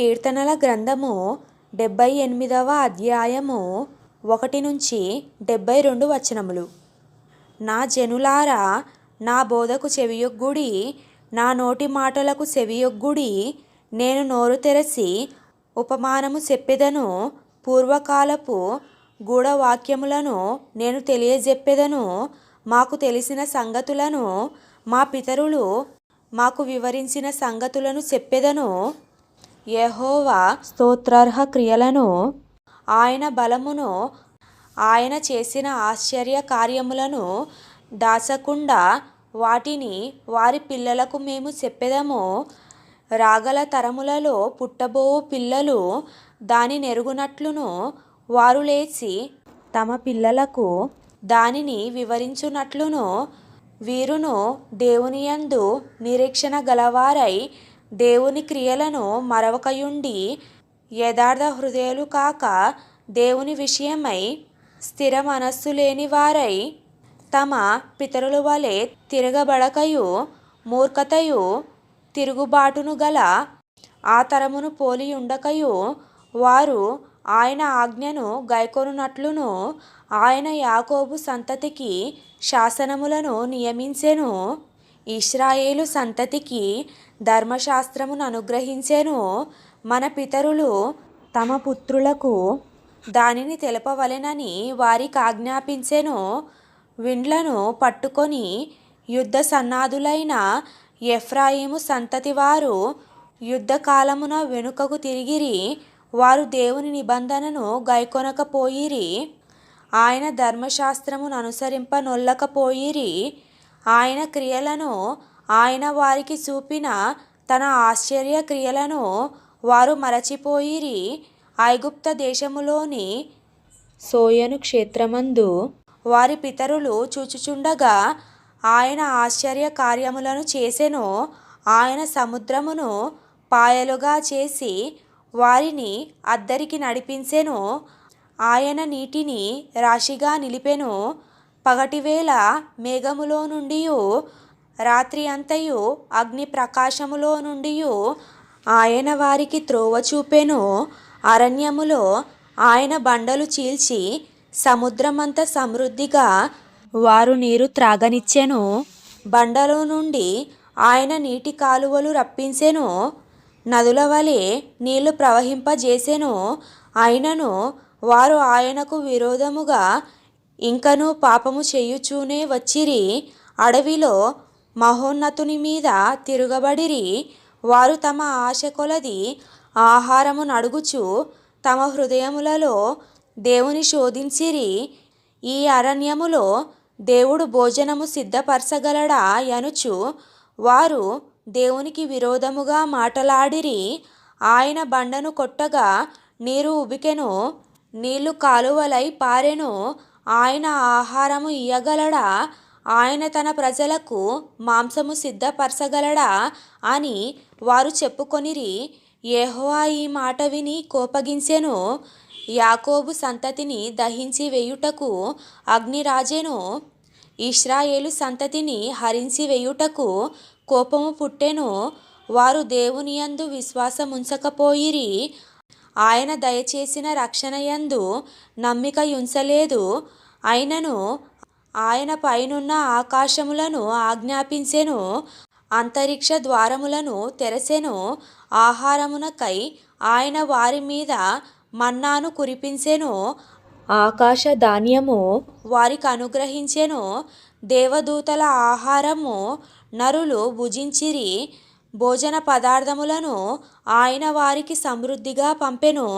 కీర్తనల గ్రంథము 78వ అధ్యాయము 1 నుంచి 72 వచనములు. నా జనులారా, నా బోధకు చెవియొగ్గుడి, నా నోటి మాటలకు చెవియొగ్గుడి. నేను నోరు తెరచి ఉపమానము చెప్పెదను, పూర్వకాలపు గూఢవాక్యములను నేను తెలియజెప్పెదను. మాకు తెలిసిన సంగతులను, మా పితరులు మాకు వివరించిన సంగతులను చెప్పెదను. యెహోవా స్తోత్రార్హ క్రియలను, ఆయన బలమును, ఆయన చేసిన ఆశ్చర్య కార్యములను దాచకుండా వాటిని వారి పిల్లలకు మేము చెప్పెదము. రాగల తరములలో పుట్టబోవు పిల్లలు దాని నెరుగునట్లును, వారు లేచి తమ పిల్లలకు దానిని వివరించునట్లును, వీరును దేవునియందు నిరీక్షణ గలవారై దేవుని క్రియలను మరవకయుండి, యథార్థ హృదయులు కాక దేవుని విషయమై స్థిర మనస్సు లేని వారై తమ పితరుల వలె తిరగబడకయు మూర్ఖతయు తిరుగుబాటును గల ఆ తరమును పోలి ఉండకయు, వారు ఆయన ఆజ్ఞను గైకొనున్నట్లును ఆయన యాకోబు సంతతికి శాసనములను నియమించెను, ఇశ్రాయేలు సంతతికి ధర్మశాస్త్రమును అనుగ్రహించెను. మన పితరులు తమ పుత్రులకు దానిని తెలపవలెనని వారికి ఆజ్ఞాపించెను. విండ్లను పట్టుకొని యుద్ధ సన్నాదులైన ఎఫ్రాయిము సంతతి వారు యుద్ధకాలమున వెనుకకు తిరిగిరి. వారు దేవుని నిబంధనను గైకొనకపోయిరి, ఆయన ధర్మశాస్త్రమును అనుసరింపనొల్లకపోయిరి. ఆయన క్రియలను, ఆయన వారికి చూపిన తన ఆశ్చర్య క్రియలను వారు మరచిపోయిరి. ఐగుప్త దేశములోని సోయను క్షేత్రమందు వారి పితరులు చూచుచుండగా ఆయన ఆశ్చర్య కార్యములను చేసెను. ఆయన సముద్రమును పాయలుగా చేసి వారిని అద్దరికి నడిపించెను. ఆయన నీటిని రాశిగా నిలిపెను. పగటివేళ మేఘములో నుండియు, రాత్రి అంతయు అగ్ని ప్రకాశములో నుండియు ఆయన వారికి త్రోవ చూపెను. అరణ్యములో ఆయన బండలు చీల్చి సముద్రమంత సమృద్ధిగా వారు నీరు త్రాగనిచ్చెను. బండలో నుండి ఆయన నీటి కాలువలు రప్పించెను, నదుల వలె నీళ్లు ప్రవహింపజేసెను. అయినను వారు ఆయనకు విరోధముగా ఇంకనూ పాపము చేయుచూనే వచ్చిరి. అడవిలో మహోన్నతుని మీద తిరుగబడిరి. వారు తమ ఆశ కొలది ఆహారము నడుగుచు తమ హృదయములలో దేవుని శోధించిరి. ఈ అరణ్యములో దేవుడు భోజనము సిద్ధపరచగలడా యనుచు వారు దేవునికి విరోధముగా మాటలాడిరి. ఆయన బండను కొట్టగా నీరు ఉబికెను, నీళ్లు కాలువలై పారెను. ఆయన ఆహారము ఇయ్యగలడా? ఆయన తన ప్రజలకు మాంసము సిద్ధపరచగలడా అని వారు చెప్పుకొనిరి. యెహోవా ఈ మాట విని కోపగించెను. యాకోబు సంతతిని దహించి వేయుటకు అగ్ని రాజెను. ఇశ్రాయేలు సంతతిని హరించి వేయుటకు కోపము పుట్టెను. వారు దేవునియందు విశ్వాసముంచకపోయిరి, ఆయన దయచేసిన రక్షణయందు నమ్మికయుంచలేదు. అయినను ఆయన పైనున్న ఆకాశములను ఆజ్ఞాపించెను, అంతరిక్ష ద్వారములను తెరచెను. ఆహారమునకై ఆయన వారి మీద మన్నాను కురిపించెను, ఆకాశ ధాన్యము వారికి అనుగ్రహించెను. దేవదూతల ఆహారము నరులు భుజించిరి. భోజన పదార్థములను ఆయన వారికి సమృద్ధిగా పంపెను.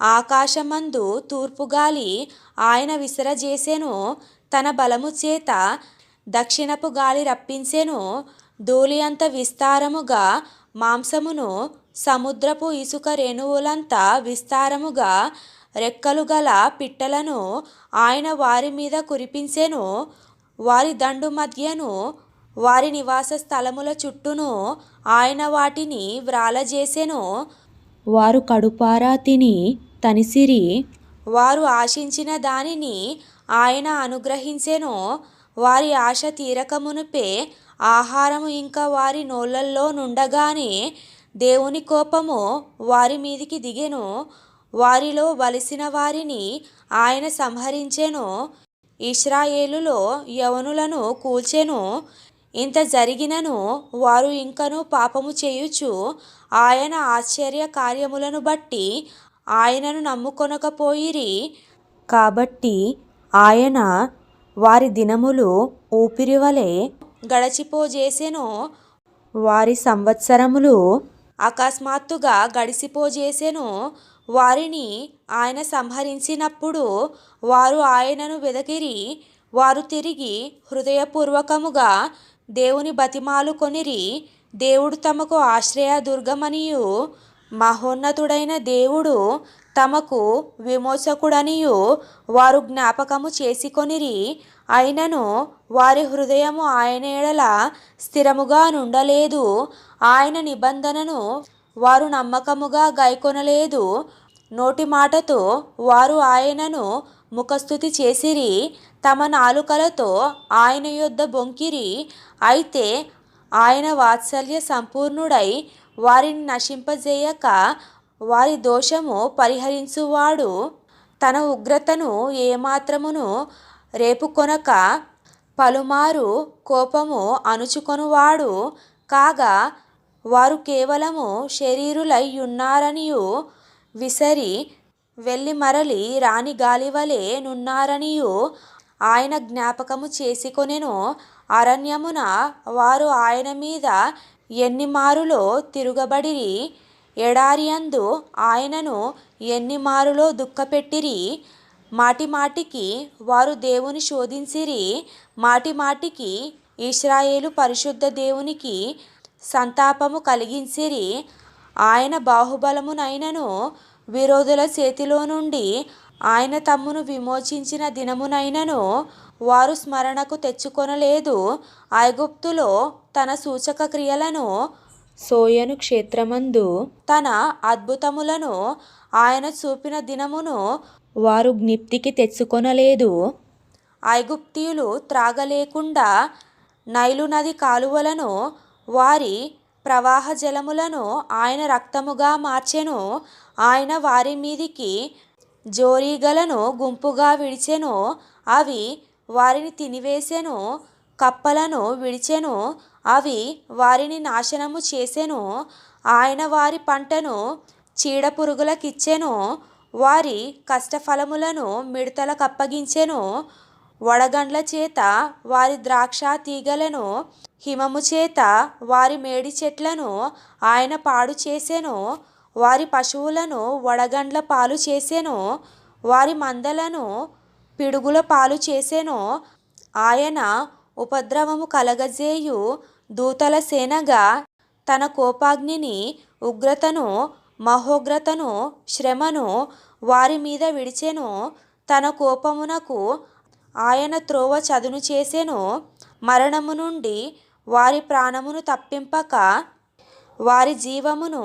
ఆకాశమందు తూర్పుగాలి ఆయన విసరజేసెను. తన బలము చేత దక్షిణపు గాలి రప్పించెను. ధూళి అంత విస్తారముగా మాంసమును, సముద్రపు ఇసుక రేణువులంత విస్తారముగా రెక్కలు గల పిట్టలను ఆయన వారి మీద కురిపించెను. వారి దండు మధ్యను, వారి నివాస స్థలముల చుట్టూను ఆయన వాటిని వ్రాలజేసెను. వారు కడుపారా తిని తనిసిరి. వారు ఆశించిన దానిని ఆయన అనుగ్రహించెను. వారి ఆశ తీరక మునుపే ఆహారము ఇంకా వారి నోళ్ళల్లో నుండగానే దేవుని కోపము వారి మీదికి దిగెను, వారిలో బలిసిన వారిని ఆయన సంహరించెను, ఇశ్రాయేలులో యవనులను కూల్చెను. ఇంత జరిగినను వారు ఇంకను పాపము చేయుచు ఆయన ఆశ్చర్య కార్యములను బట్టి ఆయనను నమ్ముకొనకపోయిరి. కాబట్టి ఆయన వారి దినములు ఊపిరివలె గడచిపోజేసెను, వారి సంవత్సరములు అకస్మాత్తుగా గడిసిపోజేసెను. వారిని ఆయన సంహరించినప్పుడు వారు ఆయనను వెదకిరి. వారు తిరిగి హృదయపూర్వకముగా దేవుని బతిమాలుకొనిరి. దేవుడు తమకు ఆశ్రయదుర్గమనియు మహోన్నతుడైన దేవుడు తమకు విమోచకుడనియు వారు జ్ఞాపకము చేసుకొనిరి. అయినను వారి హృదయము ఆయన ఎడల స్థిరముగా నుండలేదు, ఆయన నిబంధనను వారు నమ్మకముగా గైకొనలేదు. నోటి మాటతో వారు ఆయనను ముఖస్తుతి చేసిరి, తమ నాలుకలతో ఆయన యొద్ద బొంకిరి. అయితే ఆయన వాత్సల్య సంపూర్ణుడై వారిని నశింపజేయక వారి దోషము పరిహరించువాడు, తన ఉగ్రతను ఏమాత్రమును రేపుకొనక పలుమారు కోపము అణుచుకొనువాడు. కాగా వారు కేవలము శరీరులై ఉన్నారనియు విసరి వెళ్ళి మరలి రాని గాలివలె నున్నారనియు ఆయన జ్ఞాపకము చేసుకొనెను. అరణ్యమున వారు ఆయన మీద ఎన్ని మారులో తిరుగబడిరి, ఎడారియందు ఆయనను ఎన్ని మారులో దుఃఖపెట్టిరి. మాటిమాటికి వారు దేవుని శోధించిరి, మాటిమాటికి ఇశ్రాయేలు పరిశుద్ధ దేవునికి సంతాపము కలిగించిరి. ఆయన బాహుబలమునైనను విరోధుల చేతిలో నుండి ఆయన తమ్మును విమోచించిన దినమునైనను వారు స్మరణకు తెచ్చుకొనలేదు. ఐగుప్తులో తన సూచక క్రియలను, సోయను క్షేత్రమందు తన అద్భుతములను ఆయన చూపిన దినమును వారు జ్ఞప్తికి తెచ్చుకొనలేదు. ఐగుప్తీయులు త్రాగలేకుండా నైలు నది కాలువలను, వారి ప్రవాహ జలములను ఆయన రక్తముగా మార్చెను. ఆయన వారి మీదికి జోరీగలను గుంపుగా విడిచెను, అవి వారిని తినివేసెను. కప్పలను విడిచెను, అవి వారిని నాశనము చేసెను. ఆయన వారి పంటను చీడపురుగులకిచ్చెను, వారి కష్టఫలములను మిడతలకప్పగించెను. వడగండ్ల చేత వారి ద్రాక్ష తీగలను, హిమము చేత వారి మేడి చెట్లను ఆయన పాడు చేసెను. వారి పశువులను వడగండ్ల పాలు చేసెను, వారి మందలను పిడుగుల పాలు చేసెను. ఆయన ఉపద్రవము కలగజేయు దూతల సేనగా తన కోపాగ్నిని, ఉగ్రతను, మహోగ్రతను, శ్రమను వారి మీద విడిచెను. తన కోపమునకు ఆయన త్రోవ చదును చేసెను. మరణము నుండి వారి ప్రాణమును తప్పింపక వారి జీవమును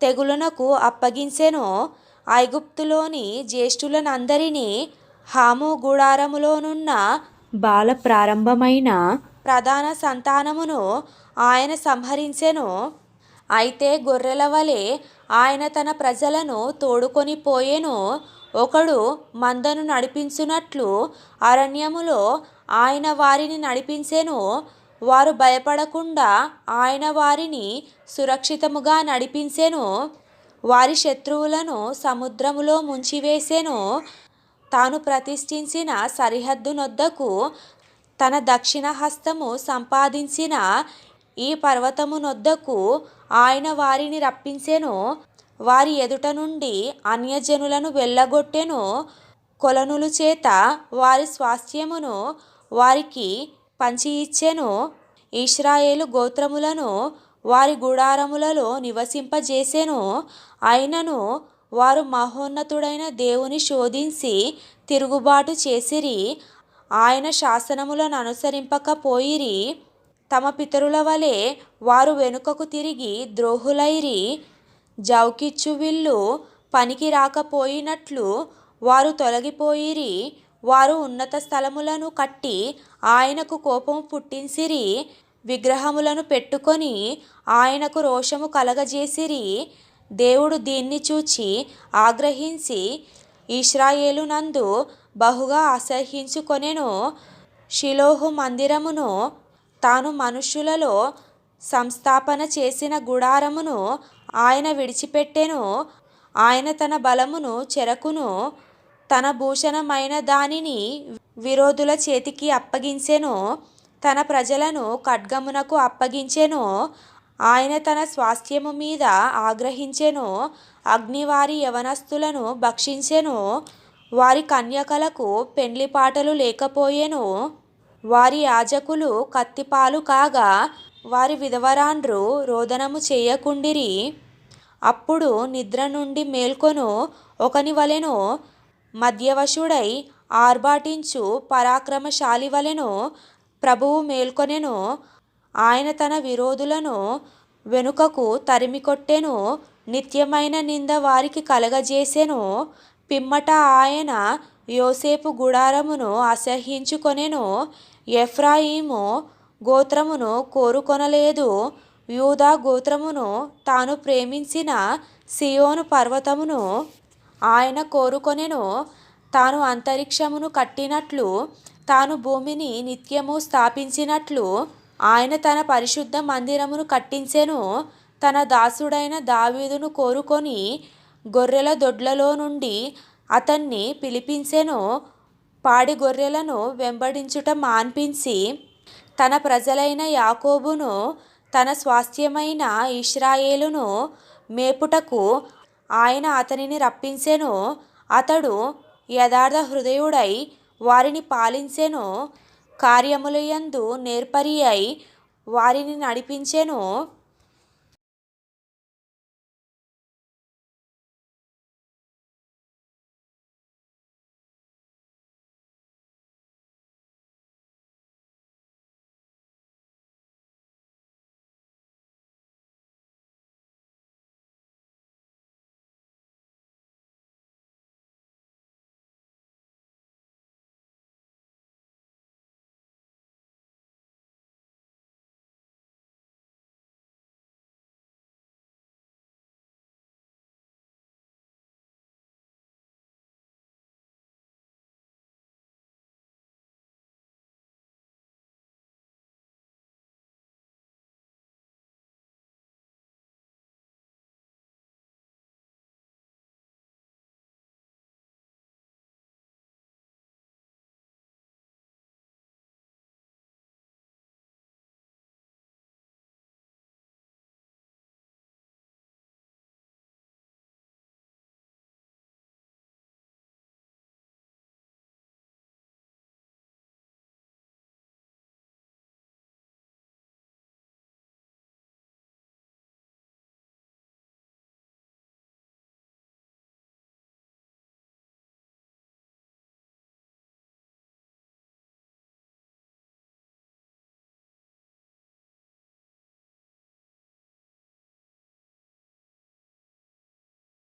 తెగులునకు అప్పగించెను. ఐగుప్తులోని జ్యేష్ఠులనందరినీ, హాము గుడారములోనున్న బాల ప్రారంభమైన ప్రధాన సంతానమును ఆయన సంహరించెను. అయితే గొర్రెల వలె ఆయన తన ప్రజలను తోడుకొని పోయెను. ఒకడు మందను నడిపించునట్లు అరణ్యములో ఆయన వారిని నడిపించెను. వారు భయపడకుండా ఆయన వారిని సురక్షితముగా నడిపించెను. వారి శత్రువులను సముద్రములో ముంచివేసెను. తాను ప్రతిష్ఠించిన సరిహద్దునొద్దకు తన దక్షిణ హస్తము సంపాదించిన ఈ పర్వతమునొద్దకు ఆయన వారిని రప్పించెను. వారి ఎదుట నుండి అన్యజనులను వెళ్ళగొట్టెను. కొలనుల చేత వారి స్వాస్థ్యమును వారికి పంచి ఇచ్చెను. ఇశ్రాయేలు గోత్రములను వారి గుడారములలో నివసింపజేసెను. అయినను వారు మహోన్నతుడైన దేవుని శోధించి తిరుగుబాటు చేసిరి. ఆయన శాసనములను అనుసరింపకపోయిరి. తమ పితరుల వలె వారు వెనుకకు తిరిగి ద్రోహులైరి. జౌకిచ్చు విల్లు పనికి రాకపోయినట్లు వారు తొలగిపోయిరి. వారు ఉన్నత స్థలములను కట్టి ఆయనకు కోపం పుట్టించిరి. విగ్రహములను పెట్టుకొని ఆయనకు రోషము కలగజేసిరి. దేవుడు దీన్ని చూచి ఆగ్రహించి ఇశ్రాయేలునందు బహుగా అసహ్యించుకొనెను. షిలోహు మందిరమును, తాను మనుష్యులలో సంస్థాపన చేసిన గుడారమును ఆయన విడిచిపెట్టెను. ఆయన తన బలమును, చెరకును, తన భూషణమైన దానిని విరోధుల చేతికి అప్పగించెను. తన ప్రజలను ఖడ్గమునకు అప్పగించెను. ఆయన తన స్వాస్థ్యము మీద ఆగ్రహించెను. అగ్ని వారి యవనస్తులను భక్షించెను. వారి కన్యకలకు పెండ్లిపాటలు లేకపోయెను. వారి యాజకులు కత్తిపాలు కాగా వారి విధవరాండ్రు రోదనము చేయకుండిరి. అప్పుడు నిద్ర నుండి మేల్కొను ఒకని వలెను, మద్యవశుడై ఆర్భాటించు పరాక్రమశాలి వలెను ప్రభువు మేల్కొనెను. ఆయన తన విరోధులను వెనుకకు తరిమికొట్టెను. నిత్యమైన నింద వారికి కలగజేసెను. పిమ్మట ఆయన యోసేపు గుడారమును అసహ్యించుకొనెను. ఎఫ్రాయిము గోత్రమును కోరుకొనలేదు. యూదా గోత్రమును, తాను ప్రేమించిన సియోను పర్వతమును ఆయన కోరుకొనెను. తాను అంతరిక్షమును కట్టినట్లు, తాను భూమిని నిత్యము స్థాపించినట్లు ఆయన తన పరిశుద్ధ మందిరమును కట్టించెను. తన దాసుడైన దావీదును కోరుకొని గొర్రెల దొడ్లలో నుండి అతన్ని పిలిపించెను. పాడి గొర్రెలను వెంబడించుట మాన్పించి తన ప్రజలైన యాకోబును, తన స్వాస్థ్యమైన ఇశ్రాయేలును మేపుటకు ఆయన అతనిని రప్పించెను. అతడు యథార్థ హృదయుడై వారిని పాలించెను. కార్యములయందు నేర్పరి అయి వారిని నడిపించెను.